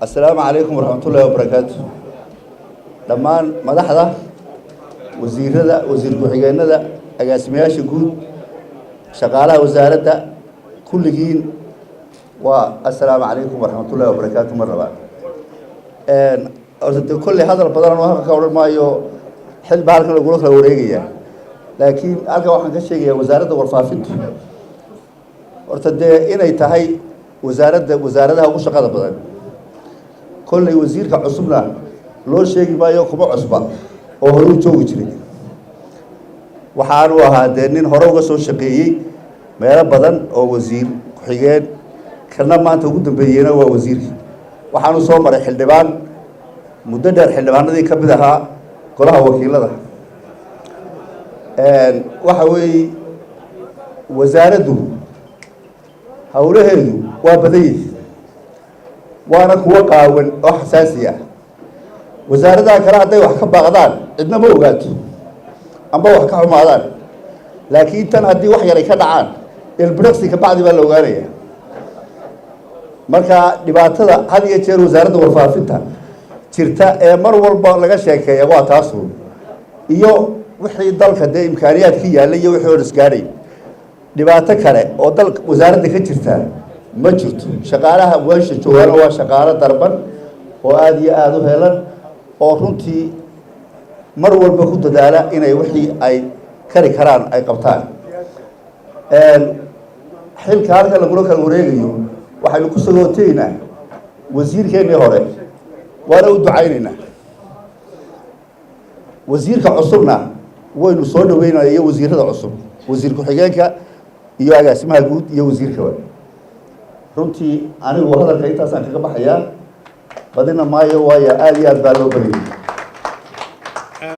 السلام عليكم ورحمة الله وبركاته. دمان مدحدا وزيردا وزير ku-xigeenada agaasimayaasha guud shaqaalaha wasaaradda kulligiin waa assalaamu calaykum waraxmatullaahi wabarakaatu marnaba kulli hadal badan oo halka ka oran maayo xil baa halkan lagu kala wareegaya laakiin halka waxaan ka sheegayaa wasaaradda warfaafinta horta inay tahay wasaaradaha ugu shaqada badan kulli wasiirka cusubna loo sheegi maayo kuma cusba oo hore u joogi jiray waxaan u ahaa nin hore uga soo shaqeeyay meelo badan oo wasiir ku-xigeen kana maanta ugu dambeeyayna waa wasiirkii waxaan u soo maray xildhibaan muddo dheer xildhibaanadii ka mid ahaa golaha wakiilada waxa weeye wasaaraddu howlaheedu waa badan yihiin waana kuwa qaawan oo xasaasi ah wasaaradaha kale hadday wax ka baaqdaan cidna ma ogaato amba wax ka xumaadaan laakiin tan haddii wax yaray ka dhacaan ilbiriqsi ka bacdi baa la ogaanaya marka dhibaatada had iyo jeer wasaaradda warfaafinta jirta ee mar walba laga sheekeeya waa taasu iyo wixii dalka imkaaniyaadka yaallay iyo wixii hor isgaadhay dhibaato kale oo dalka wasaaradda ka jirta ma jirto shaqaalaha weesha joogaana waa shaqaalo darban oo aada iyo aada u helan oo runtii mar walba ku dadaala inay wixii ay kari karaan ay qabtaan xilka halka lagula kala wareegayo waxaynu ku sagootaynaa wasiirkeennii hore waana u ducaynaynaa wasiirka cusubna waynu soo dhaweynaya iyo wasiirada cusub wasiir ku-xigeenka iyo agaasimaha guud iyo wasiirkaba runtii anigu hadalka intaasaan kaga baxayaa badina maayo waayo aada iyo aad baa loo badiyay